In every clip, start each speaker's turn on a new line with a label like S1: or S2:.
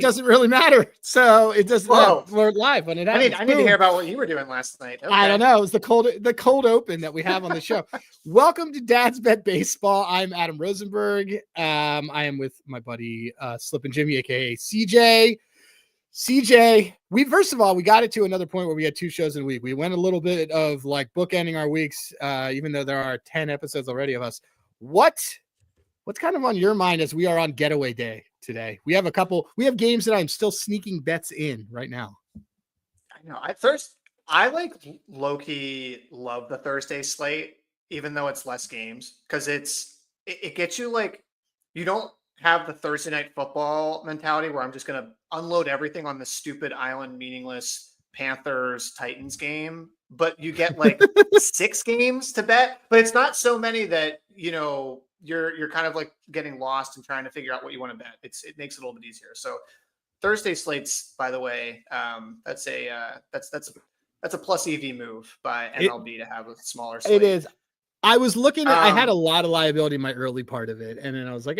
S1: doesn't really matter. So it doesn't we're live when it happens.
S2: I need to hear about what you were doing last night. Okay.
S1: I don't know. It was the cold open that we have on the show. Welcome to Dad's Bet Baseball. I'm Adam Rosenberg. I am with my buddy Slippin' Jimmy, aka CJ. CJ, we got it to another point where we had 2 shows in a week. We went a little bit of like bookending our weeks, even though there are 10 episodes already of us. What's kind of on your mind as we are on getaway day today? We have games that I'm still sneaking bets in right now.
S2: I know. I like low-key love the Thursday slate, even though it's less games, because it gets you like, you don't have the Thursday night football mentality where I'm just going to unload everything on the stupid island, meaningless Panthers Titans game, but you get like 6 games to bet, but it's not so many that, you're kind of like getting lost and trying to figure out what you want to bet. It makes it a little bit easier. So Thursday slates, by the way, that's a plus EV move by MLB to have a smaller slate.
S1: It is. I was looking at, I had a lot of liability in my early part of it. And then I was like,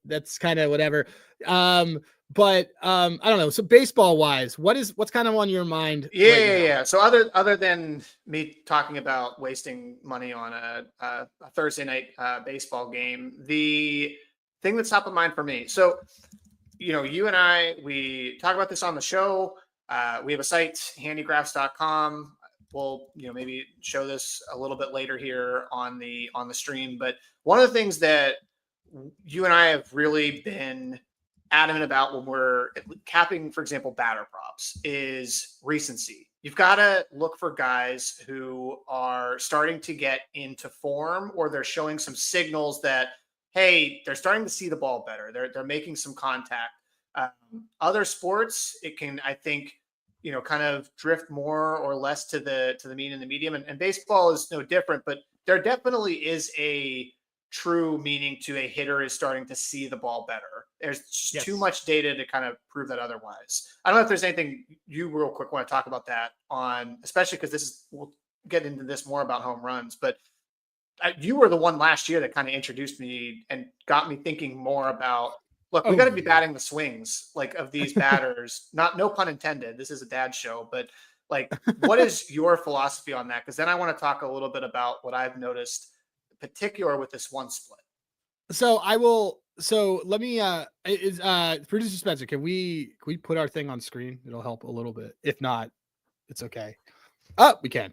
S1: that's kind of whatever. But I don't know. So baseball wise, what's kind of on your mind?
S2: Yeah. So other than me talking about wasting money on a Thursday night baseball game, the thing that's top of mind for me. So, you and I, we talk about this on the show. We have a site, handygraphs.com. We'll, maybe show this a little bit later here on the stream. But one of the things that you and I have really been adamant about when we're capping, for example, batter props, is recency. You've got to look for guys who are starting to get into form, or they're showing some signals that, hey, they're starting to see the ball better. They're making some contact. Other sports, it can, I think, kind of drift more or less to the mean and the medium. And baseball is no different, but there definitely is a true meaning to a hitter is starting to see the ball better. There's just too much data to kind of prove that otherwise. I don't know if there's anything you real quick want to talk about that on, especially because we'll get into this more about home runs, but you were the one last year that kind of introduced me and got me thinking more about, look, we got to be batting the swings like of these batters. No pun intended. This is a dad show, but like, what is your philosophy on that? Because then I want to talk a little bit about what I've noticed, in particular with this one split.
S1: So I will. So let me. Producer Spencer, can we put our thing on screen? It'll help a little bit. If not, it's okay. Oh, we can.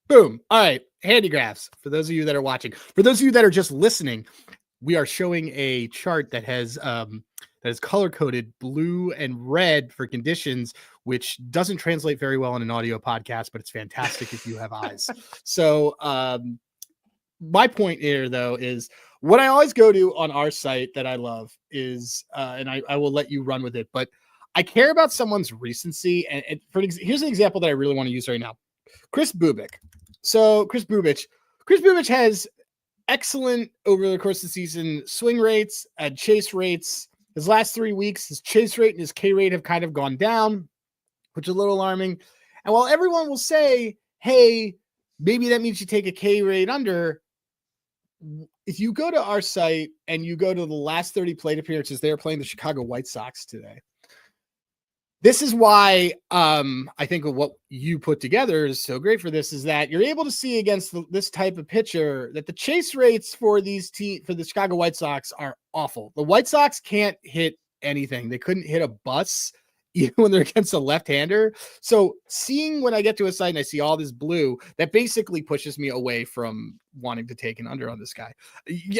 S1: Boom. All right. Handygraphs. For those of you that are watching, for those of you that are just listening, we are showing a chart that has color coded blue and red for conditions, which doesn't translate very well in an audio podcast, but it's fantastic if you have eyes. So my point here, though, is what I always go to on our site that I love is, and I will let you run with it, but I care about someone's recency. And here's an example that I really want to use right now. Chris Bubic. So Chris Bubic has excellent over the course of the season swing rates and chase rates. His last 3 weeks, his chase rate and his K rate have kind of gone down, which is a little alarming. And while everyone will say, hey, maybe that means you take a K rate under, if you go to our site and you go to the last 30 plate appearances, they're playing the Chicago White Sox today. This is why I think what you put together is so great for this, is that you're able to see against this type of pitcher that the chase rates for the Chicago White Sox are awful. The White Sox can't hit anything. They couldn't hit a bus even when they're against a left-hander. So seeing when I get to a site and I see all this blue, that basically pushes me away from wanting to take an under on this guy.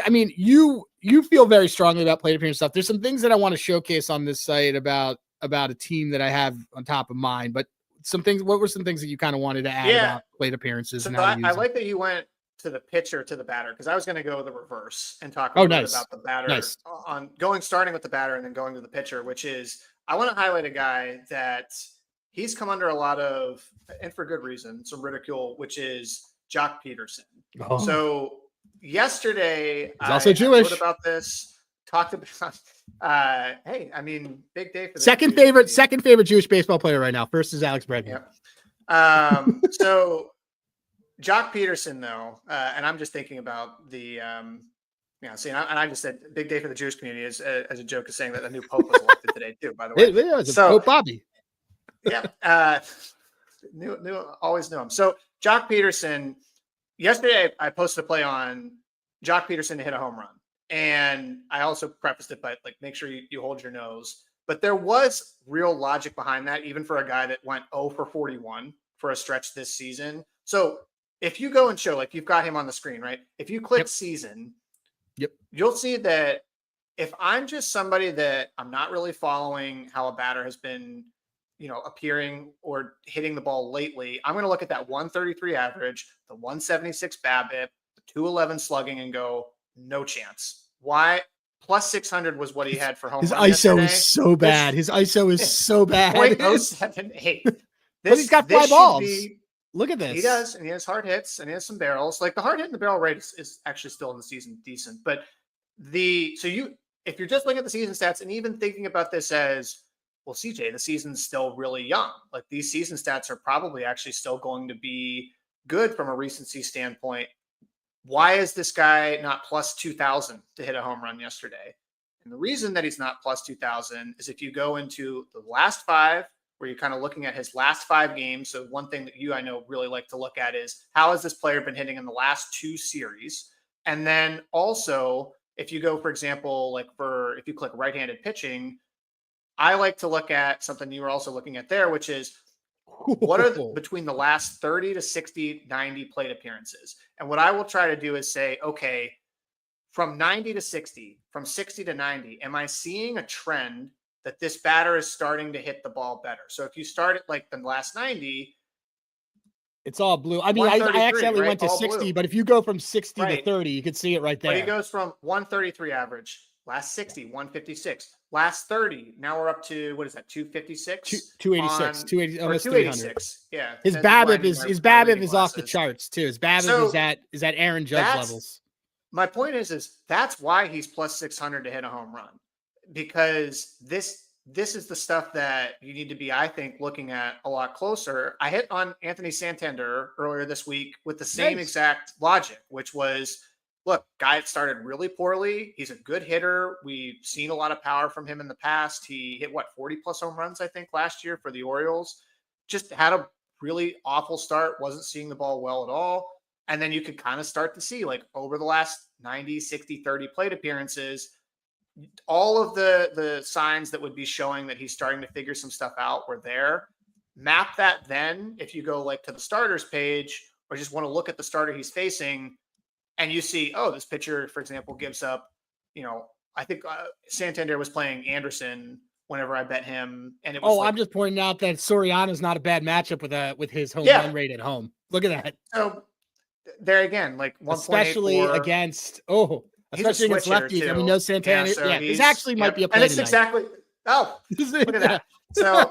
S1: I mean, you feel very strongly about plate appearance stuff. There's some things that I want to showcase on this site about a team that I have on top of mind, but what were some things that you kind of wanted to add about plate appearances?
S2: So I like that you went to the pitcher to the batter, because I was going to go the reverse and talk a little bit about the batter starting with the batter and then going to the pitcher, which is, I want to highlight a guy that he's come under a lot of, and for good reason, some ridicule, which is Jock Peterson. Oh. So yesterday, I wrote about this, talked about, hey, I mean, big day for the
S1: second favorite Jewish baseball player right now. First is Alex Bregman.
S2: Yep. So Jock Peterson, though, and I'm just thinking about the, and I just said big day for the Jewish community as a joke of saying that the new pope was elected today too, by the way.
S1: It was Pope Bobby.
S2: Yeah. Always knew him. So Jock Peterson, yesterday I posted a play on Jock Peterson to hit a home run. And I also prefaced it by like, make sure you hold your nose. But there was real logic behind that, even for a guy that went 0 for 41 for a stretch this season. So if you go and show, like you've got him on the screen, right? If you click season, you'll see that if I'm just somebody that I'm not really following how a batter has been, appearing or hitting the ball lately, I'm going to look at that 133 average, the 176 BABIP, the 211 slugging and go, no chance. Why? Plus 600 was what he had for home
S1: run.
S2: His ISO
S1: yesterday. Is so bad. His ISO is so bad.
S2: 0.078.
S1: But he's got fly balls. Look at this.
S2: He does, and he has hard hits, and he has some barrels. Like the hard hit and the barrel rate is actually still in the season decent. But if you're just looking at the season stats and even thinking about this as, well, CJ, the season's still really young. Like these season stats are probably actually still going to be good from a recency standpoint. Why is this guy not plus 2,000 to hit a home run yesterday? And the reason that he's not plus 2,000 is if you go into the last 5, where you're kind of looking at his last 5 games. So one thing that I know really like to look at is how has this player been hitting in the last 2 series? And then also, if you go, for example, if you click right-handed pitching, I like to look at something you were also looking at there, which is what are between the last 30 to 60, 90 plate appearances. And what I will try to do is say, okay, from 90 to 60, from 60 to 90, am I seeing a trend that this batter is starting to hit the ball better? So if you start at like the last 90,
S1: it's all blue. I mean, I accidentally went to all 60, blue. But if you go from 60 to 30, you can see it right there.
S2: But he goes from 133 average, last 60, 156, last 30. Now we're up to, what is that? 256,
S1: 286, 280, almost
S2: 286. Yeah.
S1: His BABIP is off the charts too. His BABIP is at Aaron Judge levels.
S2: My point is that's why he's plus 600 to hit a home run, because this is the stuff that you need to be, I think, looking at a lot closer. I hit on Anthony Santander earlier this week with the same exact logic, which was, look, guy started really poorly. He's a good hitter. We've seen a lot of power from him in the past. He hit 40 plus home runs, I think, last year for the Orioles. Just had a really awful start. Wasn't seeing the ball well at all. And then you could kind of start to see, like, over the last 90, 60, 30 plate appearances, all of the signs that would be showing that he's starting to figure some stuff out were there. Map that then, if you go like to the starters page or just want to look at the starter he's facing, and you see, oh, this pitcher, for example, gives up, I think Santander was playing Anderson whenever I bet him. And it was
S1: I'm just pointing out that Soriano's not a bad matchup with his home run rate at home. Look at that.
S2: So there again, like 1.84.
S1: Especially against lefties.
S2: Too.
S1: I mean, no Santana.
S2: Yeah, so
S1: this actually might be a play.
S2: And it's exactly. Oh, look at that. So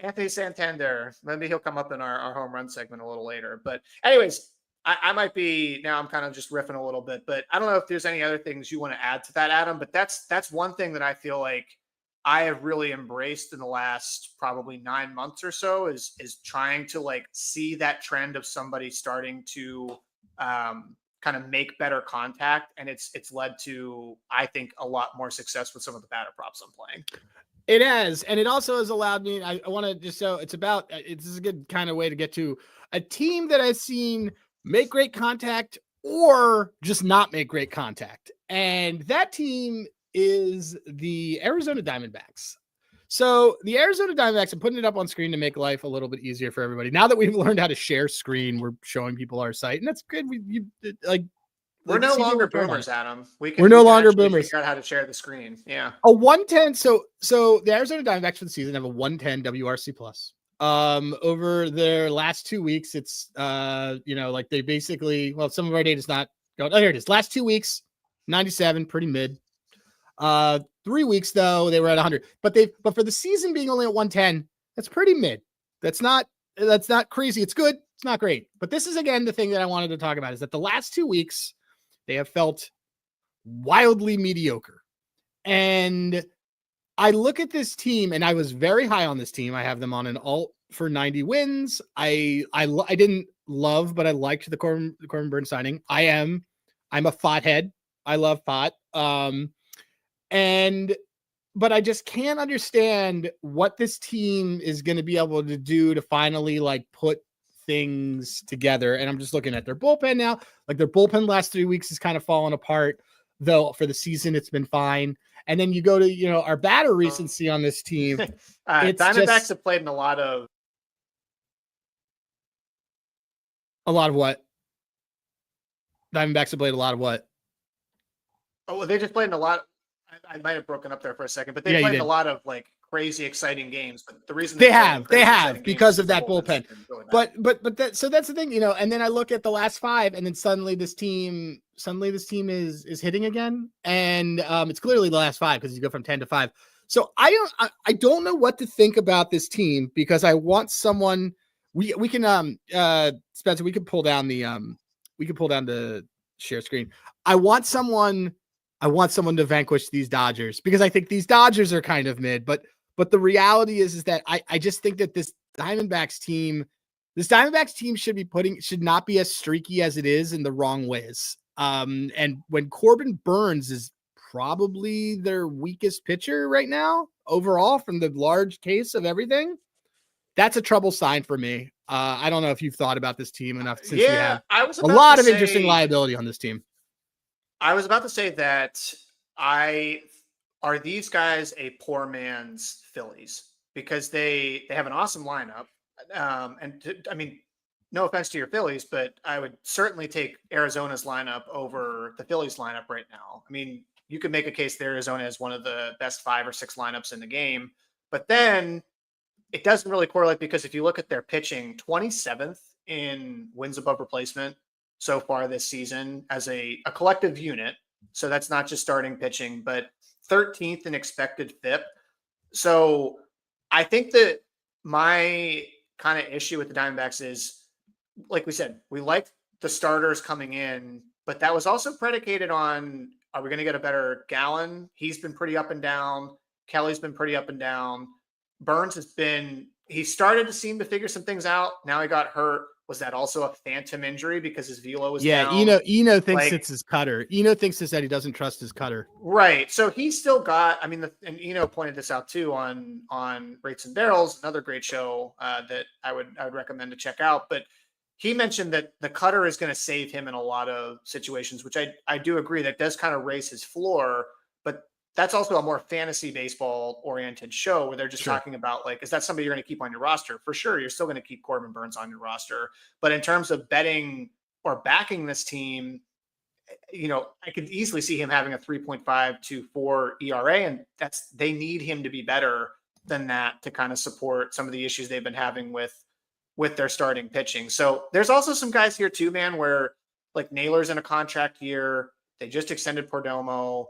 S2: Anthony Santander, maybe he'll come up in our home run segment a little later. But anyways, I might be, now I'm kind of just riffing a little bit, but I don't know if there's any other things you want to add to that, Adam, but that's one thing that I feel like I have really embraced in the last probably 9 months or so is trying to like see that trend of somebody starting to kind of make better contact. And it's led to, I think, a lot more success with some of the batter props I'm playing.
S1: It has. And it also has allowed me, I want to just, so it's a good kind of way to get to a team that I've seen make great contact or just not make great contact. And that team is the Arizona Diamondbacks. So the Arizona Diamondbacks, I'm putting it up on screen to make life a little bit easier for everybody. Now that we've learned how to share screen, we're showing people our site, and that's good.
S2: We're no longer boomers, Adam.
S1: We're no longer boomers.
S2: Figure out how to share the screen. Yeah.
S1: A 110. So the Arizona Diamondbacks for the season have a 110 WRC plus. Over their last 2 weeks, it's like they basically, well, some of our data is not going. Oh, here it is. Last 2 weeks, 97, pretty mid. 3 weeks though, they were at 100. But for the season being only at 110, that's pretty mid. That's not crazy. It's good. It's not great. But this is again the thing that I wanted to talk about is that the last 2 weeks they have felt wildly mediocre. And I look at this team, and I was very high on this team. I have them on an alt for 90 wins. I didn't love, but I liked the Corbin Burns signing. I'm a Fott head. I love Fott. And but I just can't understand what this team is going to be able to do to finally like put things together. And I'm just looking at their bullpen now. Like their bullpen last 3 weeks is kind of falling apart, though for the season it's been fine. And then you go to, our batter recency on this team. It's
S2: Diamondbacks have played in a lot of
S1: what? Diamondbacks have played a lot of what?
S2: Oh, well, they just played in a lot. I might have broken up there for a second, but they played in a lot of like crazy, exciting games. But the reason
S1: they have because of that bullpen. Really so that's the thing, and then I look at the last 5 and then suddenly this team is hitting again. And it's clearly the last 5 because you go from 10 to 5. So I don't know what to think about this team because I want someone we can Spencer, we can pull down the share screen. I want someone to vanquish these Dodgers because I think these Dodgers are kind of mid, but the reality is that I just think that this Diamondbacks team should not be as streaky as it is in the wrong ways. And when Corbin Burnes is probably their weakest pitcher right now overall from the large case of everything, that's a trouble sign for me. I don't know if you've thought about this team enough since we have a lot of interesting liability on this team.
S2: I was about to say that are these guys a poor man's Phillies because they have an awesome lineup. I mean, no offense to your Phillies, but I would certainly take Arizona's lineup over the Phillies lineup right now. I mean, you could make a case that Arizona is one of the best 5 or 6 lineups in the game, but then it doesn't really correlate because if you look at their pitching, 27th in wins above replacement so far this season as a collective unit. So that's not just starting pitching, but 13th in expected FIP. So I think that my kind of issue with the Diamondbacks is, like we said, we like the starters coming in, but that was also predicated on, are we going to get a better Gallen? He's been pretty up and down. Kelly's been pretty up and down. Burnes he started to seem to figure some things out. Now he got hurt. Was that also a phantom injury because his velo was down?
S1: Eno thinks it's his cutter. Eno thinks that he doesn't trust his cutter.
S2: Right. So he's still got, and Eno pointed this out too on Rates and Barrels, another great show that I would recommend to check out. But he mentioned that the cutter is going to save him in a lot of situations, which I do agree that does kind of raise his floor. But that's also a more fantasy baseball oriented show where they're just talking about like, is that somebody you're going to keep on your roster? For sure. You're still going to keep Corbin Burnes on your roster. But in terms of betting or backing this team, I could easily see him having a 3.5 to 4 ERA. And they need him to be better than that to kind of support some of the issues they've been having with their starting pitching. So there's also some guys here too, man, where like Naylor's in a contract year. They just extended Perdomo.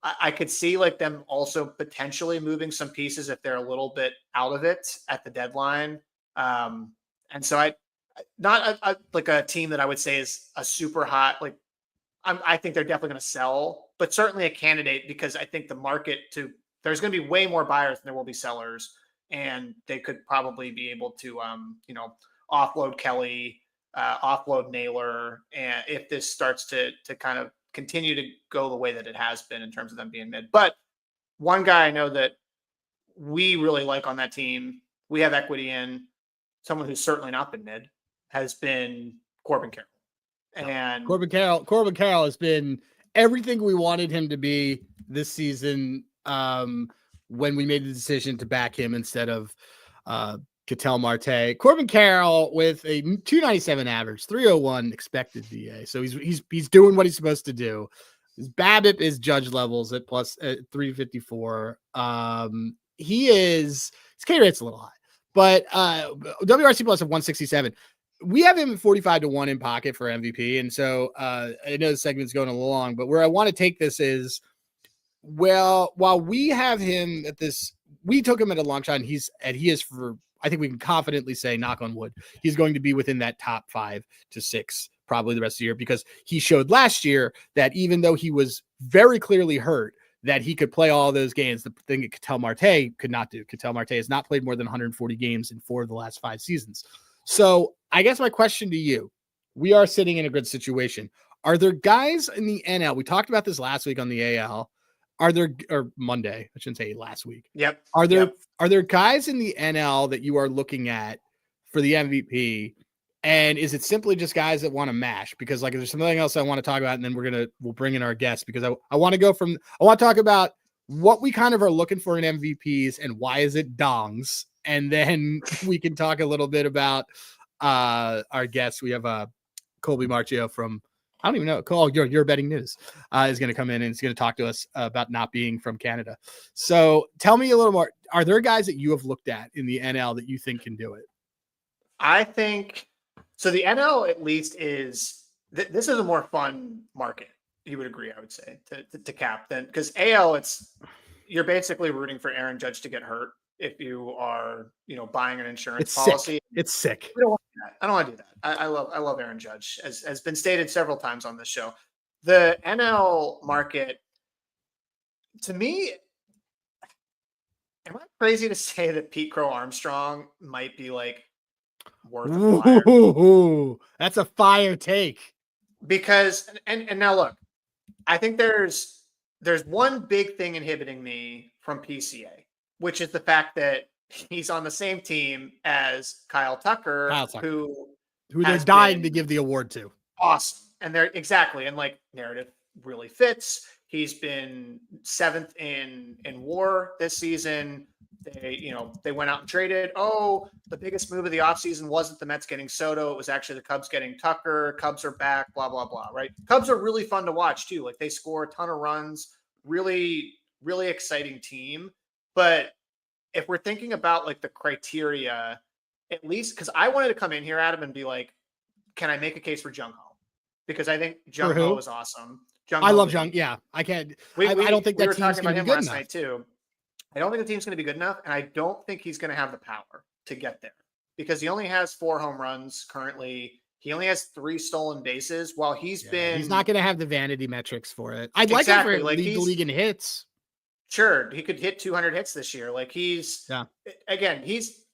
S2: I could see like them also potentially moving some pieces if they're a little bit out of it at the deadline. And so not like a team that I would say is a super hot, like I think they're definitely going to sell, but certainly a candidate because I think the market there's going to be way more buyers than there will be sellers. And they could probably be able to, offload Kelly, offload Naylor. And if this starts to kind of continue to go the way that it has been in terms of them being mid. But one guy I know that we really like on that team, we have equity in, someone who's certainly not been mid, has been Corbin Carroll. And
S1: Corbin Carroll has been everything we wanted him to be this season when we made the decision to back him instead of Ketel Marte. Corbin Carroll with a 297 average, 301 expected VA. So he's doing what he's supposed to do. His BABIP is judge levels at plus 354. His K rate's a little high, but WRC plus of 167. We have him at 45 to 1 in pocket for MVP. And so I know the segment's going a little long, but where I want to take this is, well, while we have him at this, we took him at a long shot, and he is for, I think we can confidently say, knock on wood, he's going to be within that top 5 to 6 probably the rest of the year, because he showed last year that even though he was very clearly hurt, that he could play all those games. The thing that Ketel Marte could not do. Ketel Marte has not played more than 140 games in 4 of the last 5 seasons. So I guess my question to you, we are sitting in a good situation. Are there guys in the NL? We talked about this last week on the AL. are there, or Monday, I shouldn't say last week.
S2: Yep.
S1: Are there guys in the NL that you are looking at for the MVP? And is it simply just guys that want to mash? Because like, there's something else I want to talk about, and then we'll bring in our guests, because I want to talk about what we kind of are looking for in MVPs and why is it dongs. And then we can talk a little bit about our guests. We have Colby Marchio from, I don't even know, your betting news is going to come in and he's going to talk to us about not being from Canada. So tell me a little more. Are there guys that you have looked at in the NL that you think can do it?
S2: I think so. The NL at least is this is a more fun market. You would agree, I would say, to cap then, because AL, you're basically rooting for Aaron Judge to get hurt if you are, buying an insurance policy.
S1: It's sick.
S2: We don't want to do that. I don't want to do that. I love Aaron Judge, as has been stated several times on this show. The NL market, to me, am I crazy to say that Pete Crow Armstrong might be like worth a flyer?
S1: Ooh, that's a fire take.
S2: Because and now look, I think there's one big thing inhibiting me from PCA, which is the fact that he's on the same team as Kyle Tucker. who
S1: they're dying to give the award to.
S2: Awesome. And they're exactly, and like narrative really fits. He's been 7th in WAR this season. They went out and traded. Oh, the biggest move of the offseason wasn't the Mets getting Soto. It was actually the Cubs getting Tucker. Cubs are back, blah, blah, blah, right? Cubs are really fun to watch too. Like, they score a ton of runs. Really, really exciting team. But if we're thinking about like the criteria, at least, because I wanted to come in here, Adam, and be like, can I make a case for Jung Ho? Because I think Jung Ho is awesome.
S1: I love Jung. Yeah, I can't. I don't think that
S2: team's
S1: team's going to be good
S2: last
S1: enough.
S2: Night too. I don't think the team's going to be good enough, and I don't think he's going to have the power to get there, because he only has 4 home runs currently. He only has 3 stolen bases. While he's
S1: not going to have the vanity metrics for it. I'd like him to lead the league in hits.
S2: Sure, he could hit 200 hits this year. Like, he's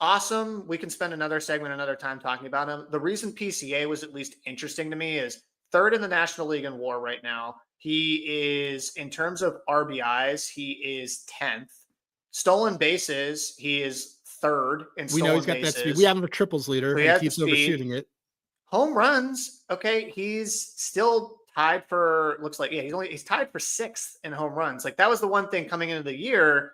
S2: awesome. We can spend another segment another time talking about him. The reason PCA was at least interesting to me is 3rd in the National League in WAR right now. He is, in terms of RBIs, he is 10th. Stolen bases, he is 3rd in stolen bases. We know he's got that speed.
S1: We have him a triples leader. He keeps overshooting it.
S2: Home runs, okay, he's still tied for, looks like, he's tied for 6th in home runs. Like, that was the one thing coming into the year.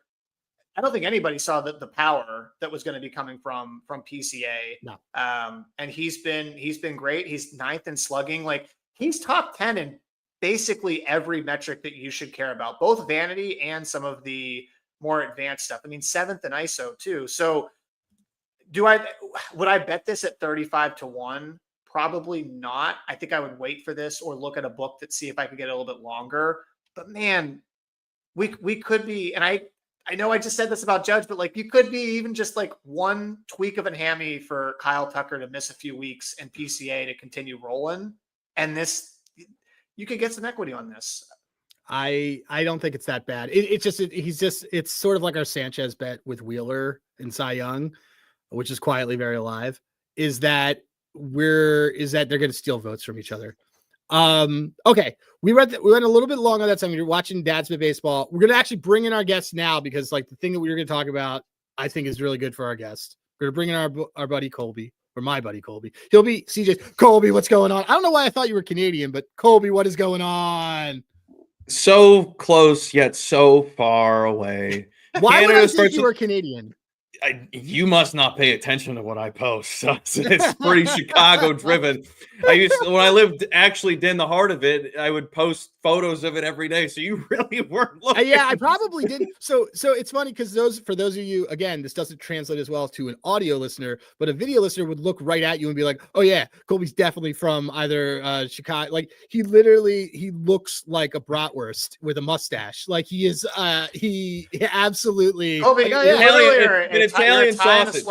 S2: I don't think anybody saw the power that was going to be coming from PCA.
S1: No.
S2: And he's been great. He's 9th in slugging. Like, he's top 10 in basically every metric that you should care about, both vanity and some of the more advanced stuff. I mean, 7th in ISO too. So would I bet this at 35-1? Probably not. I think I would wait for this or look at a book to see if I could get a little bit longer. But man, we could be, and I know I just said this about Judge, but like, you could be even just like one tweak of a hammy for Kyle Tucker to miss a few weeks and PCA to continue rolling. And you could get some equity on this.
S1: I don't think it's that bad. It's sort of like our Sanchez bet with Wheeler and Cy Young, which is quietly very alive, is that they're going to steal votes from each other. Okay. We went a little bit long on that time. You're watching Dad's Bit Baseball. We're going to actually bring in our guests now, because like the thing that we were going to talk about, I think is really good for our guest. We're going to bring in our buddy Colby, or my buddy Colby. He'll be CJ. Colby, what's going on? I don't know why I thought you were Canadian, but Colby, what is going on?
S3: So close yet so far away.
S1: Why would I think you were Canadian?
S3: You must not pay attention to what I post. So it's pretty Chicago driven. When I lived actually in the heart of it, I would post photos of it every day. So you really weren't looking.
S1: Yeah, I probably didn't. So it's funny, because for those of you, again, this doesn't translate as well to an audio listener, but a video listener would look right at you and be like, oh yeah, Colby's definitely from either Chicago. Like, he looks like a bratwurst with a mustache. Like, he is he absolutely.
S2: Colby,
S3: Italian sausage.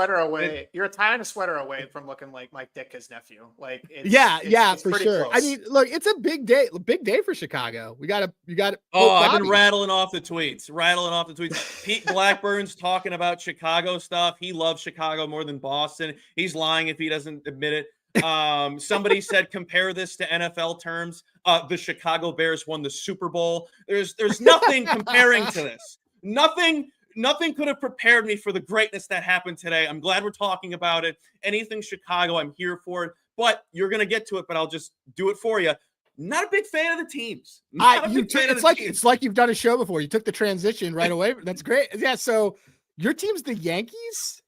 S2: You're tying a sweater away from looking like Mike Ditka's nephew. Like,
S1: it's for sure.
S2: Close.
S1: I mean, look, it's a big day for Chicago. You got to.
S3: Oh, I've been rattling off the tweets. Pete Blackburn's talking about Chicago stuff. He loves Chicago more than Boston. He's lying if he doesn't admit it. Somebody said compare this to NFL terms. The Chicago Bears won the Super Bowl. There's nothing comparing to this. Nothing could have prepared me for the greatness that happened today. I'm glad we're talking about it. Anything Chicago, I'm here for it. But you're gonna get to it, but I'll just do it for you. Not a big fan of the teams.
S1: It's like you've done a show before. You took the transition right away. That's great. Yeah. So your team's the Yankees.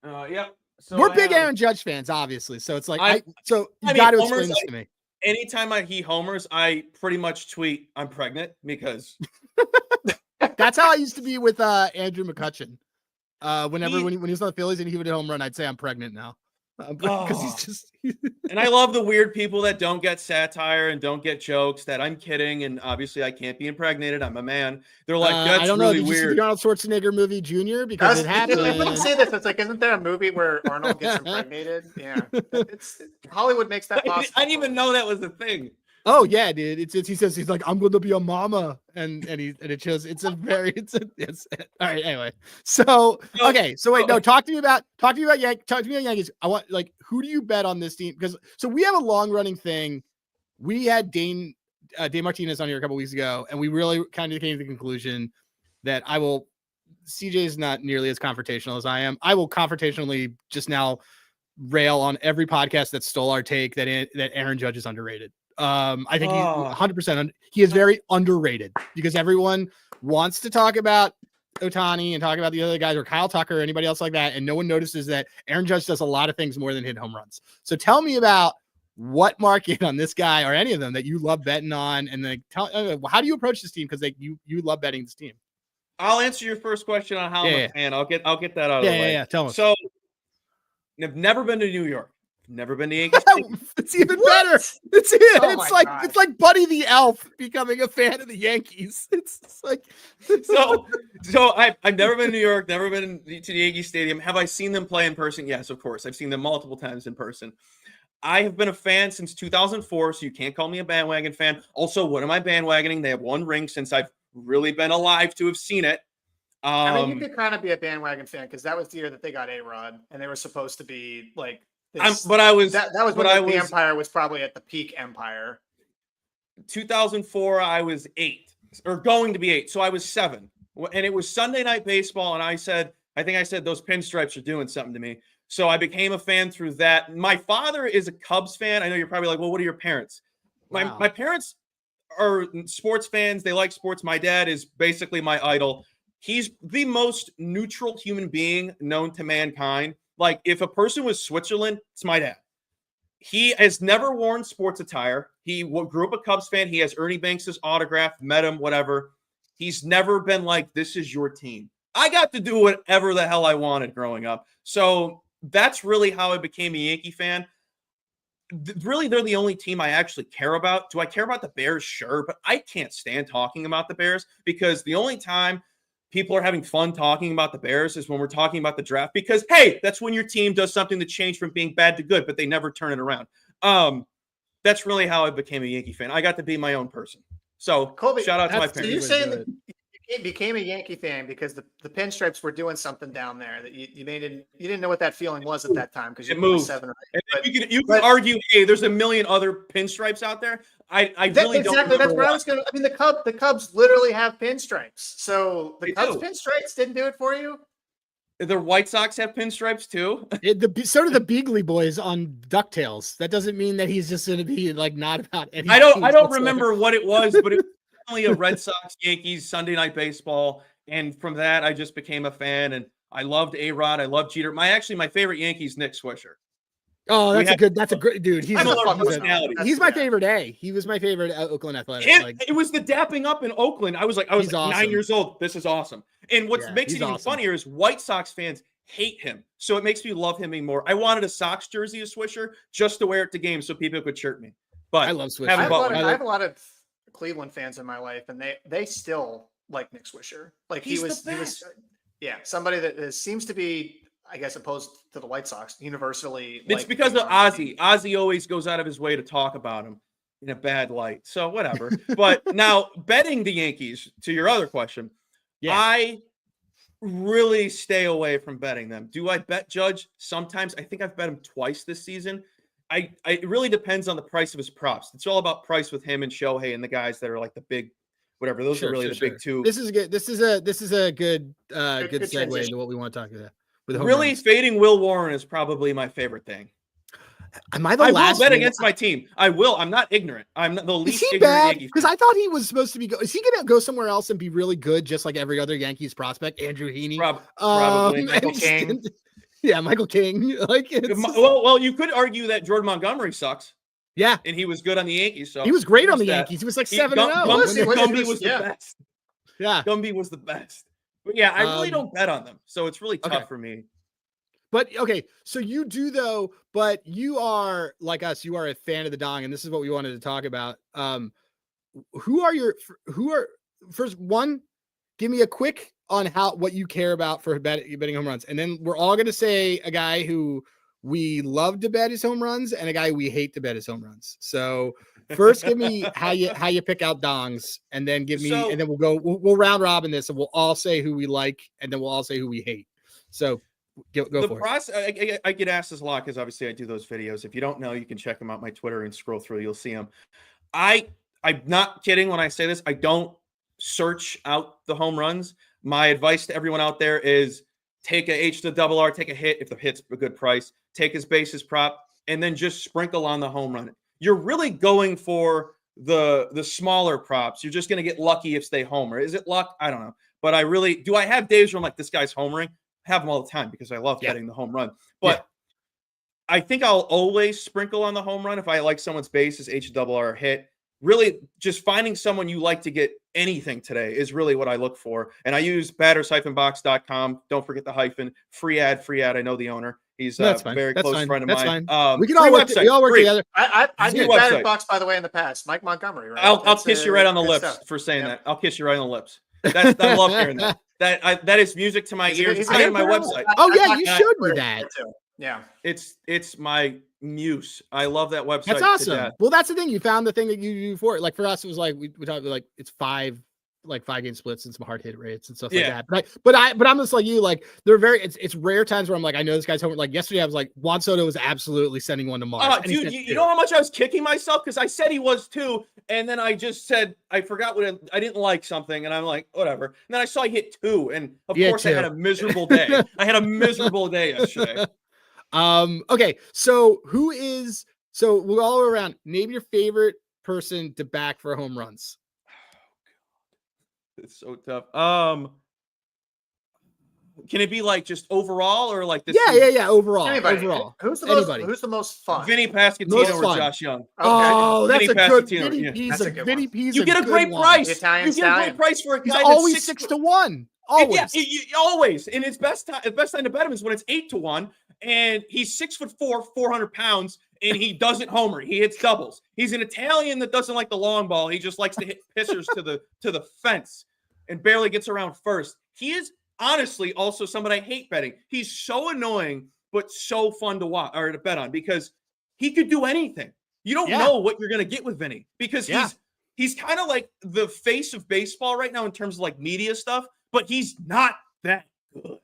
S3: Yeah. So
S1: we're big Aaron Judge fans, obviously. So it's like, you got to explain this to me.
S3: Anytime he homers, I pretty much tweet, "I'm pregnant," because
S1: that's how I used to be with Andrew McCutchen. When he was on the Phillies and he would hit a home run, I'd say, "I'm pregnant now." Because he's just
S3: and I love the weird people that don't get satire and don't get jokes that I'm kidding, and obviously I can't be impregnated. I'm a man. They're like, that's
S1: I don't
S3: really
S1: know. Did
S3: weird.
S1: You see the Arnold Schwarzenegger movie Junior? Because it happened.
S2: I wouldn't say this. It's like, isn't there a movie where Arnold gets impregnated? Yeah, Hollywood makes that possible.
S3: I didn't even know that was the thing.
S1: Oh yeah, dude. He says he's like, I'm going to be a mama, and it shows all right. Anyway, so okay, so wait, no, talk to me about Yankees. I want, like, who do you bet on this team? Because so we have a long running thing. We had Dane Martinez on here a couple weeks ago, and we really kind of came to the conclusion that CJ is not nearly as confrontational as I am. I will confrontationally just now rail on every podcast that stole our take that Aaron Judge is underrated. I think he's 100%. He is very underrated because everyone wants to talk about Ohtani and talk about the other guys or Kyle Tucker or anybody else like that. And no one notices that Aaron Judge does a lot of things more than hit home runs. So tell me about what market on this guy or any of them that you love betting on. And then how do you approach this team? Because you love betting this team.
S3: I'll answer your first question on how I'm a fan. I'll get that out of the way.
S1: Yeah. Tell me.
S3: So I've never been to New York. Never been to Yankees.
S1: It's even better. It's like Buddy the Elf becoming a fan of the Yankees. It's like
S3: so I've never been to New York, never been to the Yankee Stadium. Have I seen them play in person? Yes, of course. I've seen them multiple times in person. I have been a fan since 2004, so you can't call me a bandwagon fan. Also, what am I bandwagoning? They have one ring since I've really been alive to have seen it.
S2: I mean, you could kind of be a bandwagon fan because that was the year that they got A-Rod, and they were supposed to be like. That was when the Empire was probably at the peak Empire.
S3: 2004, I was 8 or going to be 8, so I was 7, and it was Sunday Night Baseball, and I think I said those pinstripes are doing something to me, so I became a fan through that. My father is a Cubs fan. I know you're probably like, well, what are your parents?
S1: Wow.
S3: My parents are sports fans. They like sports. My dad is basically my idol. He's the most neutral human being known to mankind. Like, if a person was Switzerland, it's my dad. He has never worn sports attire. He grew up a Cubs fan. He has Ernie Banks' autograph, met him, whatever. He's never been like, this is your team. I got to do whatever the hell I wanted growing up. So that's really how I became a Yankee fan. Really, they're the only team I actually care about. Do I care about the Bears? Sure, but I can't stand talking about the Bears because the only time people are having fun talking about the Bears is when we're talking about the draft because, hey, that's when your team does something to change from being bad to good, but they never turn it around. That's really how I became a Yankee fan. I got to be my own person. So,
S2: Colby,
S3: shout out to my parents.
S2: So you're saying that you became a Yankee fan because the pinstripes were doing something down there that you didn't know what that feeling was at that time because you moved 7 or 8.
S3: But you could argue, hey, there's a million other pinstripes out there. I really
S2: exactly.
S3: don't.
S2: That's where I was going. I mean, the Cubs literally have pinstripes. So the Cubs pinstripes didn't do it for you.
S3: The White Sox have pinstripes too.
S1: So do the Beagley boys on DuckTales. That doesn't mean that he's just going to be like not about anything.
S3: I don't remember what it was, but it was definitely a Red Sox Yankees Sunday Night Baseball, and from that I just became a fan. And I loved A-Rod. I loved Jeter. My favorite Yankee is Nick Swisher.
S1: Oh, that's a great dude. He's my favorite A. He was my favorite Oakland Athletic.
S3: It was the dapping up in Oakland. I was awesome. 9 years old. This is awesome. And what makes it even funnier is White Sox fans hate him. So it makes me love him even more. I wanted a Sox jersey of Swisher just to wear it to games so people could chirp me. But
S1: I love Swisher.
S2: I have a lot of Cleveland fans in my life, and they still like Nick Swisher. Like he was somebody that seems to be, I guess, opposed to the White Sox universally.
S3: It's because of Ozzy. Ozzy always goes out of his way to talk about him in a bad light. So whatever. But now betting the Yankees, to your other question, I really stay away from betting them. Do I bet Judge? Sometimes. I think I've bet him twice this season. It really depends on the price of his props. It's all about price with him and Shohei and the guys that are like the big, whatever. Those are really the big two.
S1: This is good. This is a good
S2: Good
S1: segue
S2: transition.
S1: into what we want to talk about. With home
S3: Really,
S1: runs.
S3: fading Will Warren is probably my favorite thing.
S1: Am I the
S3: I
S1: last
S3: will bet
S1: one?
S3: against my team. I will. I'm not ignorant. I'm not the
S1: Is
S3: least
S1: he
S3: ignorant
S1: bad?
S3: Yankee
S1: Because
S3: fan.
S1: I thought he was supposed to be. Is he going to go somewhere else and be really good, just like every other Yankees prospect? Andrew Heaney,
S3: Probably.
S2: Michael King.
S1: Yeah, Michael King. Like,
S3: Well, you could argue that Jordan Montgomery sucks.
S1: Yeah,
S3: and he was good on the Yankees. So
S1: he was great on the
S3: that.
S1: Yankees. He was like 7-0.
S3: Gumby was the best.
S1: Yeah,
S3: Gumby was the best. But yeah, I really don't bet on them, so it's really tough for me.
S1: But okay, so you do though. But you are like us. You are a fan of the Dong, and this is what we wanted to talk about. Who are first one? Give me a quick on what you care about for betting home runs, and then we're all going to say a guy who we love to bet his home runs and a guy we hate to bet his home runs. So first, give me how you pick out dongs, and then and then we'll round robin this, and we'll all say who we like, and then we'll all say who we hate. So go for
S3: it. I get asked this a lot because obviously I do those videos. If you don't know, you can check them out on my Twitter and scroll through. You'll see them. I'm not kidding when I say this. I don't search out the home runs. My advice to everyone out there is take a H to double R, take a hit if the hit's a good price, take his bases prop, and then just sprinkle on the home run. You're really going for the smaller props. You're just going to get lucky if they homer. Is it luck? I don't know. But I have days where I'm like, this guy's homering? I have them all the time because I love betting the home run. But I think I'll always sprinkle on the home run if I like someone's bases, H double R hit. Really, just finding someone you like to get anything today is really what I look for. And I use batters-box.com. Don't forget the hyphen. Free ad. I know the owner. He's a very close friend of mine.
S1: We can all work. We all work together.
S2: I've used Batter's Box, by the way, in the past. Mike Montgomery, right?
S3: I'll kiss you right on the lips for saying that. I'll kiss you right on the lips. I love hearing that. That is music to my ears. It's on my website.
S1: Oh yeah, you showed me that.
S2: Yeah,
S3: it's my muse. I love that website.
S1: That's awesome. Well, that's the thing. You found the thing that you do for it. Like for us, it was like we talked like it's 5 game splits and some hard hit rates and stuff like that. But I'm just like you. Like they're it's rare times where I'm like, I know this guy's home. Like yesterday, I was like, Juan Soto was absolutely sending one to Mars.
S3: Dude, you know how much I was kicking myself because I said he was too, and then I just said I forgot I didn't like something, and I'm like, whatever. And then I saw he hit 2, and of course I had a miserable day. I had a miserable day yesterday.
S1: Okay, so we'll all around. Name your favorite person to back for home runs.
S3: It's so tough. Can it be like just overall or like this?
S1: Yeah. Overall.
S2: Anybody.
S1: Overall.
S2: Who's the most fun?
S3: Vinny Pasquantino or Josh Young?
S2: Okay.
S1: Oh, that's
S3: Vinny
S1: a good
S3: Pasquantino,
S1: Vinny.
S2: That's a good one.
S3: You get a great price.
S2: Italian
S3: You get a great price for a guy
S1: that's always 6-1. Always.
S3: Always. And his best time to bet him is when it's 8-1, and he's 6'4", 400 pounds, and he doesn't homer. He hits doubles. He's an Italian that doesn't like the long ball. He just likes to hit pissers to the fence and barely gets around first. He is honestly also someone I hate betting. He's so annoying, but so fun to watch or to bet on because he could do anything. You don't know what you're going to get with Vinny because he's kind of like the face of baseball right now in terms of like media stuff, but he's not that good.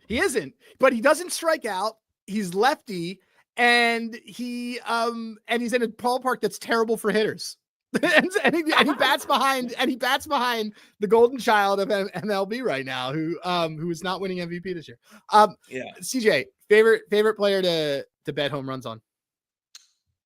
S1: He isn't, but he doesn't strike out. He's lefty, and he's in a ballpark that's terrible for hitters. and he bats behind the golden child of MLB right now, who is not winning MVP this year. CJ, favorite player to bet home runs on?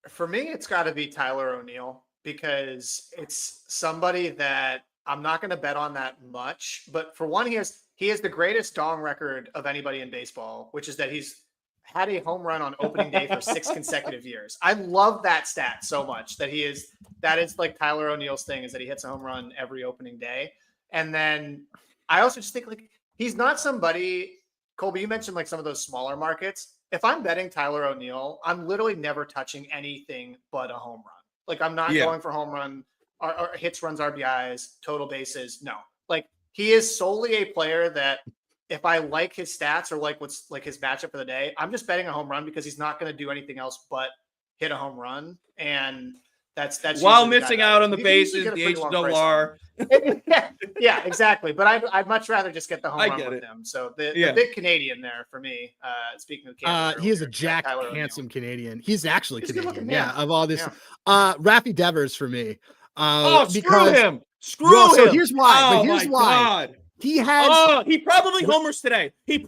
S2: For me, it's got to be Tyler O'Neill because it's somebody that I'm not going to bet on that much. But for one, he has the greatest dong record of anybody in baseball, which is that he's had a home run on opening day for 6 consecutive years. I love that stat so much that is like Tyler O'Neill's thing is that he hits a home run every opening day. And then I also just think like he's not somebody, Colby, you mentioned like some of those smaller markets. If I'm betting Tyler O'Neill, I'm literally never touching anything but a home run. Like I'm not going for home run or hits, runs, RBIs, total bases. No, like he is solely a player that if I like his stats or like what's like his matchup for the day, I'm just betting a home run because he's not going to do anything else but hit a home run. And That's
S3: while
S2: usually the guy
S3: missing
S2: that
S3: out on the
S2: you can usually
S3: bases,
S2: get a
S3: the
S2: pretty long price on
S3: HRR.
S2: him. Yeah, exactly. But I'd much rather just get the home
S3: I
S2: run
S3: get
S2: with
S3: it.
S2: him. So the
S3: Yeah.
S2: big Canadian there for me. Speaking of Canada,
S1: He is a
S2: earlier,
S1: jack,
S2: Tyler O'Neill.
S1: handsome Canadian. He's actually
S2: He's a good
S1: Canadian.
S2: looking man.
S1: Yeah, of all this.
S2: Yeah.
S1: Raffy Devers for me.
S3: Oh, screw
S1: Because
S3: him. Screw
S1: well, so
S3: him.
S1: here's why.
S3: Oh,
S1: But here's
S3: my
S1: why.
S3: God.
S1: He has.
S3: Oh, he probably homers today. I'm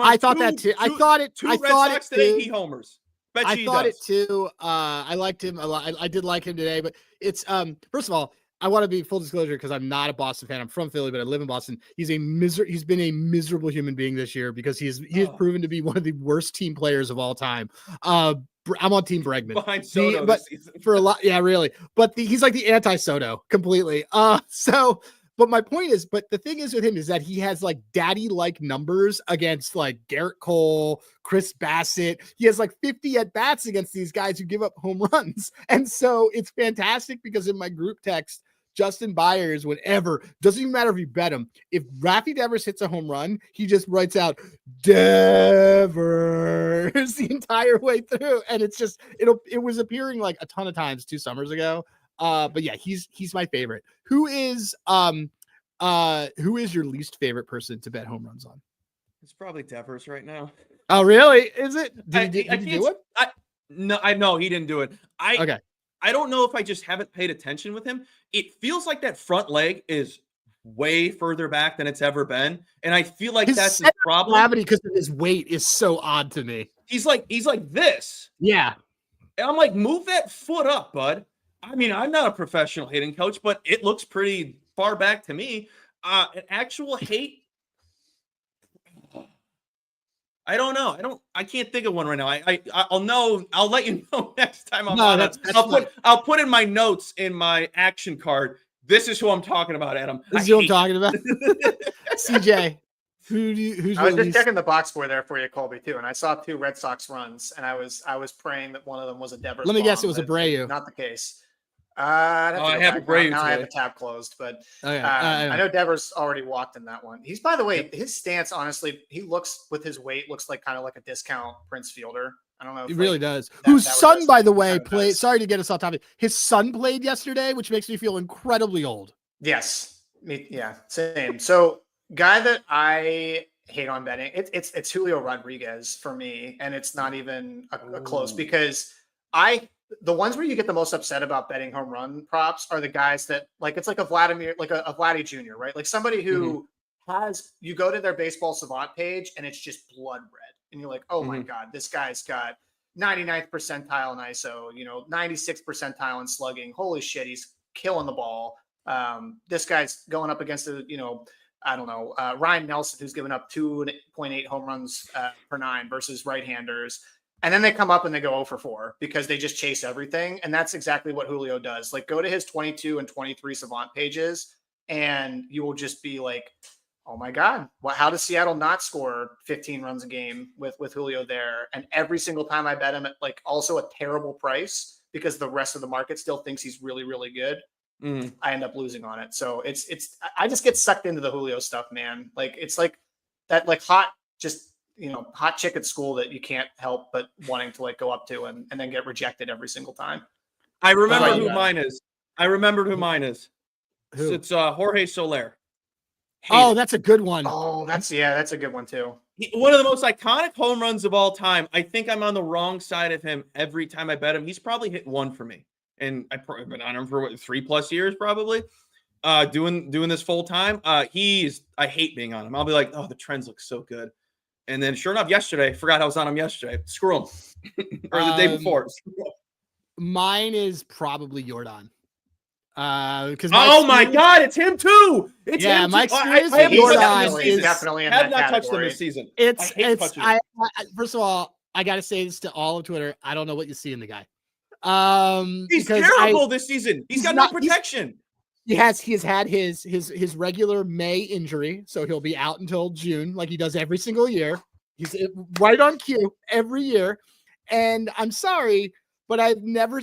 S3: on
S1: I thought that too. I thought it.
S3: Two
S1: I
S3: Red
S1: thought
S3: Sox
S1: it
S3: today.
S1: too.
S3: He homers. Bet
S1: I
S3: you he
S1: thought
S3: does.
S1: it too. I liked him a lot. I did like him today, but it's first of all, I want to be full disclosure because I'm not a Boston fan. I'm from Philly, but I live in Boston. He's been a miserable human being this year because he has proven to be one of the worst team players of all time. I'm on Team Bregman.
S3: Behind Soto
S1: but
S3: this season.
S1: for a lot, yeah, really. But he's like the anti-Soto completely. But my point is, but the thing is with him is that he has like daddy-like numbers against like Garrett Cole, Chris Bassett. He has like 50 at-bats against these guys who give up home runs. And so it's fantastic because in my group text, Justin Byers, whenever, doesn't even matter if you bet him, if Raffy Devers hits a home run, he just writes out Devers the entire way through. And it's just, it was appearing like a ton of times 2 summers ago. But yeah, he's my favorite. Who is your least favorite person to bet home runs on?
S3: It's probably Devers right now.
S1: Oh, really? Is it? Did he do it?
S3: No, he didn't do it.
S1: Okay.
S3: I don't know if I just haven't paid attention with him. It feels like that front leg is way further back than it's ever been. And I feel like that's his problem.
S1: Gravity because of his weight is so odd to me.
S3: He's like this.
S1: Yeah.
S3: And I'm like, move that foot up, bud. I mean, I'm not a professional hitting coach, but it looks pretty far back to me. An actual hate. I don't know. I can't think of one right now. I'll know. I'll let you know next time I'm on it. I'll put in my notes in my action card. This is who I'm talking about, Adam.
S1: This is who I'm talking about. CJ, who's
S2: I was just checking the box score there for you, Colby, too, and I saw 2 Red Sox runs, and I was praying that one of them was a Devers.
S1: Let me guess, it was Abreu.
S2: Not the case.
S3: I have Abreu.
S2: Now I have the tab closed, but I know Devers already walked in that one. He's, by the way, his stance, honestly, he looks with his weight looks like kind of like a discount Prince Fielder. I don't know.
S1: He really does. Whose son, by the way, played. Sorry to get us off topic. His son played yesterday, which makes me feel incredibly old.
S2: Yes, yeah, same. So, guy that I hate on betting, it's Julio Rodriguez for me, and it's not even a close because the ones where you get the most upset about betting home run props are the guys that like, it's like a Vladimir, like a Vladdy Jr., right? Like somebody who you go to their baseball savant page and it's just blood red. And you're like, oh my God, this guy's got 99th percentile in ISO, 96th percentile in slugging. Holy shit. He's killing the ball. This guy's going up against Ryan Nelson, who's given up 2.8 home runs per 9 versus right-handers. And then they come up and they go 0 for 4 because they just chase everything. And that's exactly what Julio does. Like, go to his 22 and 23 savant pages and you will just be like, oh my God, how does Seattle not score 15 runs a game with Julio there? And every single time I bet him at like also a terrible price because the rest of the market still thinks he's really, really good. I end up losing on it. So I just get sucked into the Julio stuff, man. Like, it's like that, like hot chick at school that you can't help but wanting to like go up to and then get rejected every single time.
S3: I remember who mine is.
S1: Who?
S3: It's Jorge Soler.
S1: That's a good one.
S2: Oh, that's a good one too.
S3: One of the most iconic home runs of all time. I think I'm on the wrong side of him every time I bet him. He's probably hit 1 for me. And I've been on him for 3+ years, probably. Doing this full time. I hate being on him. I'll be like, oh, the trends look so good. And then sure enough, yesterday, forgot I was on him yesterday. Screw him. Or the day before.
S1: Mine is probably Jordan. Because
S3: my God, it's him too. It's him
S1: my
S3: too.
S1: experience
S3: I
S1: with Jordan
S2: is definitely in
S3: have
S2: that
S3: not touched him
S2: category.
S3: this season.
S1: First of all, I gotta say this to all of Twitter. I don't know what you see in the guy.
S3: He's terrible this season. He's got no protection.
S1: He has had his regular May injury, so he'll be out until June, like he does every single year. He's right on cue every year. And I'm sorry, but I've never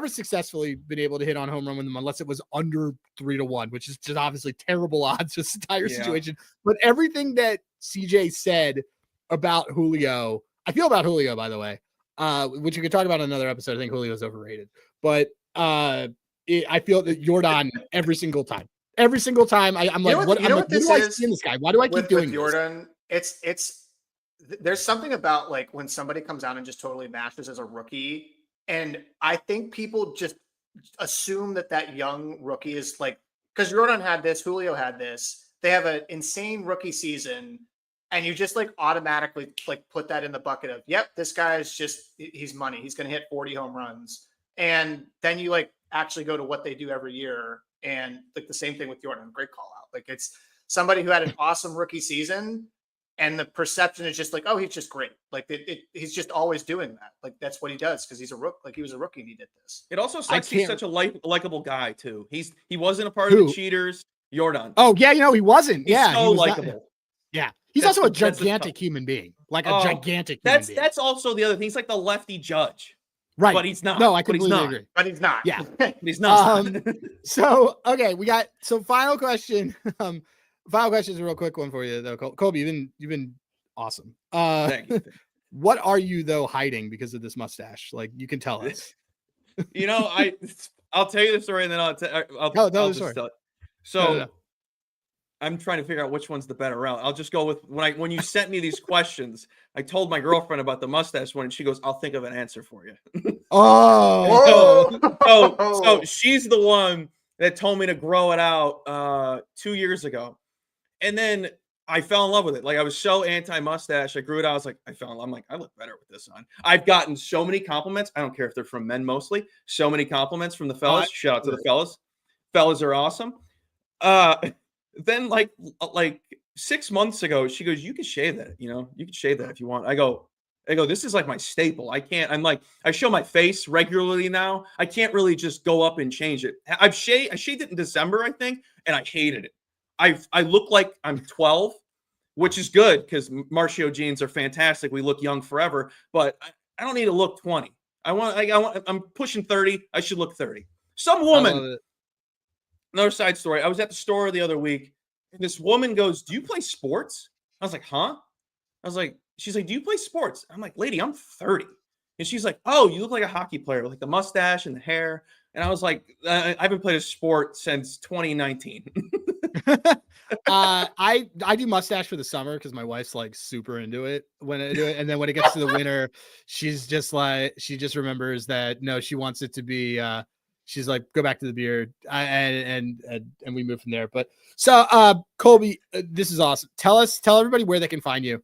S1: successfully been able to hit on home run with him unless it was under 3-1, which is just obviously terrible odds, this entire situation. But everything that CJ said about Julio, I feel about Julio, by the way, which we could talk about in another episode. I think Julio's overrated, but I feel that Jordan every single time. Every single time, I'm like, what do I see in this guy? Why do I keep doing this?
S2: Jordan, there's something about like when somebody comes out and just totally mashes as a rookie, and I think people just assume that young rookie is like, because Jordan had this, Julio had this, they have an insane rookie season, and you just like automatically like put that in the bucket of, yep, this guy is just, he's money, he's going to hit 40 home runs, and then you like actually go to what they do every year. And like the same thing with Jordan, great call out. Like it's somebody who had an awesome rookie season, and the perception is just like, oh, he's just great. Like he's just always doing that. Like that's what he does because he's a rookie. Like he was a rookie and he did this.
S3: It also sucks. He's such a likable guy too. He wasn't a part of the cheaters. Jordan.
S1: Oh yeah, he wasn't.
S3: He's so likable.
S1: Yeah, he's also a gigantic human being. Like a gigantic.
S3: That's also the other thing. He's like the lefty Judge.
S1: Right.
S3: But he's not.
S1: No, I completely agree.
S2: But he's not.
S1: Yeah.
S3: He's not.
S1: So, okay, we got final question. Final question is a real quick one for you though. Colby, you've been awesome.
S3: Thank you.
S1: What are you though hiding because of this mustache? Like you can tell us.
S3: I'll tell you the story and then I'll just tell it. So no. I'm trying to figure out which one's the better route. I'll just go with when you sent me these questions, I told my girlfriend about the mustache one and she goes, I'll think of an answer for you. So she's the one that told me to grow it out 2 years ago. And then I fell in love with it. Like I was so anti-mustache. I grew it out. I was like, I'm like, I look better with this on. I've gotten so many compliments. I don't care if they're from men mostly. So many compliments from the fellas. Shout out to the fellas. Fellas are awesome. Then like 6 months ago, she goes, you can shave that, you can shave that if you want. I go, this is like my staple. I show my face regularly now. I can't really just go up and change it. I shaved it in December, I think, and I hated it. I look like I'm 12, which is good because Marchio jeans are fantastic. We look young forever, but I don't need to look 20. I'm pushing 30. I should look 30. Some woman. Another side story. I was at the store the other week, and this woman goes, do you play sports? I was like, huh? She's like, do you play sports? I'm like, lady, I'm 30. And she's like, oh, you look like a hockey player, like the mustache and the hair. And I was like, I haven't played a sport since 2019.
S1: I do mustache for the summer because my wife's like super into it when I do it. And then when it gets to the winter, she's just like, she just remembers that, no, she wants it to be, she's like, go back to the beard, and we move from there. But so, Colby, this is awesome. Tell everybody where they can find you.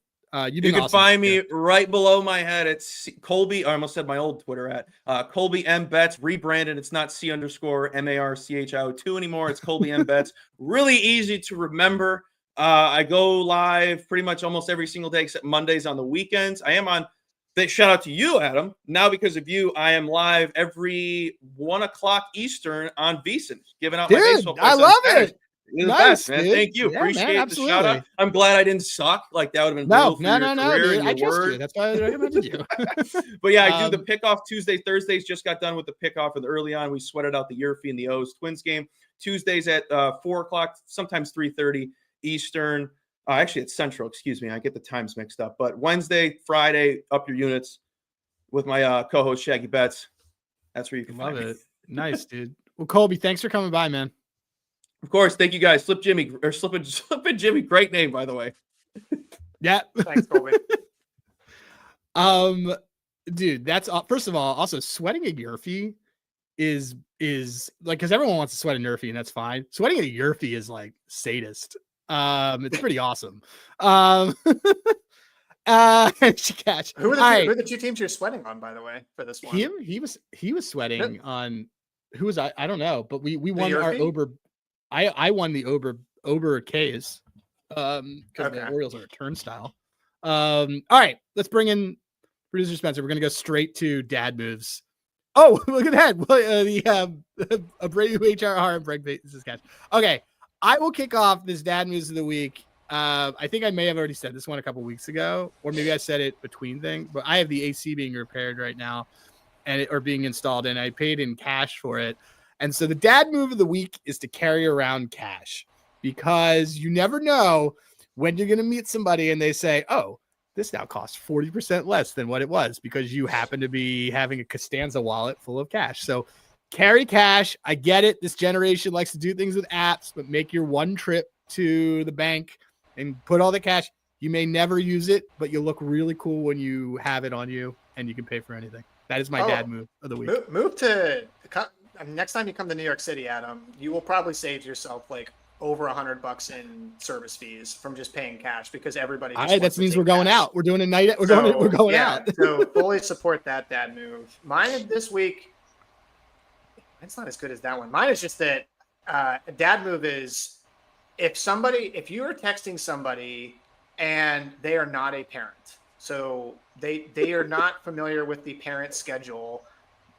S1: You can
S3: find me right below my head. It's Colby. I almost said my old Twitter at Colby M Betts, rebranded. It's not C_MARCHIO2 anymore. It's Colby M Betts. Really easy to remember. I go live pretty much almost every single day except Mondays on the weekends. I am on. Shout out to you, Adam. Now, because of you, I am live every 1 o'clock Eastern on VSiN, giving out my baseball.
S1: I love it.
S3: You're the best, man. Thank you. Appreciate the shout out. I'm glad I didn't suck. Like that would have been
S1: no. Dude, I trust you. That's why I recommended you.
S3: But yeah, I do the pickoff Tuesday, Thursdays. Just got done with the pickoff of the early on. We sweated out the Yerfie and the O's Twins game. Tuesdays at 4 o'clock, sometimes 3:30 Eastern. Actually, it's Central. Excuse me. I get the times mixed up. But Wednesday, Friday, up your units with my co-host Shaggy Betts. That's where you can
S1: love
S3: find
S1: it. Nice, dude. Well, Colby, thanks for coming by, man.
S3: Of course, thank you guys. Slippin' Jimmy, great name, by the way.
S1: Yeah,
S2: thanks, Colby.
S1: Dude, that's first of all, also sweating a Yerfie is like, because everyone wants to sweat a Nerfie, and that's fine. Sweating a Yerfie is like sadist. It's pretty awesome.
S2: Who are the two teams you're sweating on, by the way, for this one?
S1: He was sweating on who was I don't know, but we won our Ober. I won the Ober K's because the Orioles are a turnstile. All right, let's bring in producer Spencer. We're gonna go straight to dad moves. Oh, look at that! The Abreu HRR and Greg Bates is catch. Okay, I will kick off this dad moves of the week. I think I may have already said this one a couple weeks ago, or maybe I said it between things. But I have the AC being repaired right now, or being installed, and I paid in cash for it. And so the dad move of the week is to carry around cash, because you never know when you're going to meet somebody and they say, oh, this now costs 40% less than what it was because you happen to be having a Costanza wallet full of cash. So carry cash. I get it. This generation likes to do things with apps, but make your one trip to the bank and put all the cash. You may never use it, but you look really cool when you have it on you and you can pay for anything. That is my dad move of the week.
S2: Move to next time you come to New York City, Adam, you will probably save yourself like over $100 in service fees from just paying cash because everybody.
S1: That means we're going out. We're doing a night. We're going out.
S2: So fully support that dad move. Mine this week. It's not as good as that one. Mine is just that a dad move is if you are texting somebody and they are not a parent, so they are not familiar with the parent schedule,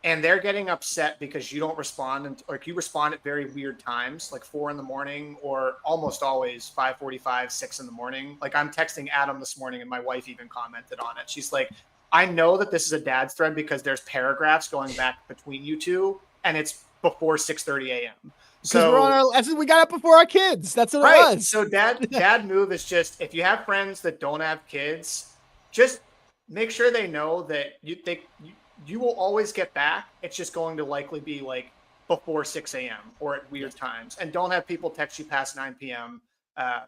S2: and they're getting upset because you don't respond, or you respond at very weird times, like 4 a.m, or almost always 5:45, 6 a.m. Like I'm texting Adam this morning, and my wife even commented on it. She's like, "I know that this is a dad's thread because there's paragraphs going back between you two, and it's before 6:30 a.m." So
S1: we got up before our kids. That's what it was.
S2: So dad move is just if you have friends that don't have kids, just make sure they know that you will always get back. It's just going to likely be like before 6 a.m. or at weird times, and don't have people text you past 9 p.m.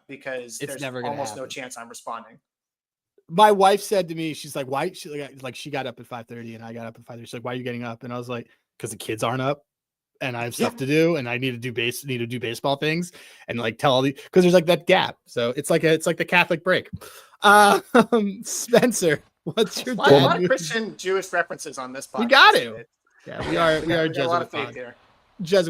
S2: Because
S1: it's
S2: there's almost no chance I'm responding.
S1: My wife said to me, she's like, "Why?" She got up at 5:30 and I got up at 5:30. She's like, "Why are you getting up?" And I was like, "Because the kids aren't up. And I have stuff to do, and I need to do baseball things, and like tell all the because there's like that gap. So it's like the Catholic break." Spencer, what's your
S2: a lot of Christian Jewish references on this podcast?
S1: We got to. Yeah, we are
S2: a lot of faith here.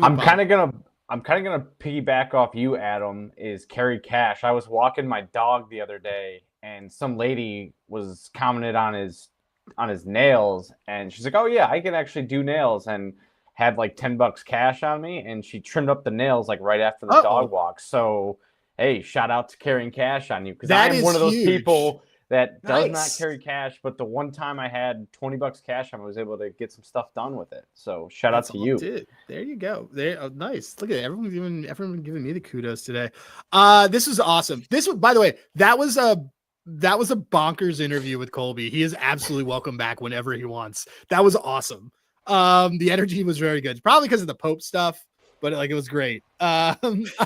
S4: I'm kind of gonna piggyback off you, Adam. Is carry cash. I was walking my dog the other day, and some lady was commented on his nails, and she's like, "Oh yeah, I can actually do nails," and had like $10 cash on me, and she trimmed up the nails like right after the dog walk. So, hey, shout out to carrying cash on you because I am one of those people that does not carry cash. But the one time I had $20 cash, I was able to get some stuff done with it. So shout out to you.
S1: There you go. Nice. Look at it. Everyone giving me the kudos today. This was awesome. By the way, that was a bonkers interview with Colby. He is absolutely welcome back whenever he wants. That was awesome. The energy was very good, probably because of the Pope stuff, but it was great. All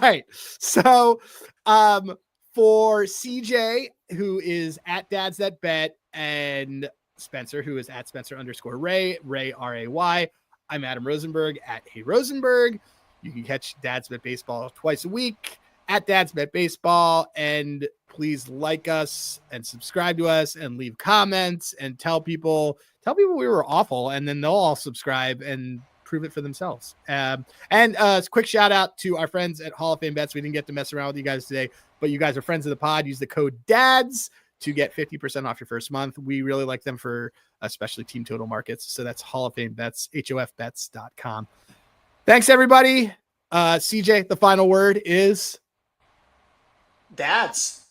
S1: right. So, for CJ, who is at Dads That Bet, and Spencer, who is at Spencer_Ray, Ray RAY. I'm Adam Rosenberg at Hey Rosenberg. You can catch Dads Bet Baseball twice a week at Dads Bet Baseball, and please like us and subscribe to us and leave comments and tell people we were awful, and then they'll all subscribe and prove it for themselves. And a quick shout out to our friends at Hall of Fame Bets. We didn't get to mess around with you guys today, but you guys are friends of the pod. Use the code DADS to get 50% off your first month. We really like them for especially team total markets. So that's Hall of Fame Bets, HOFbets.com. Thanks everybody. CJ, the final word is
S2: dads.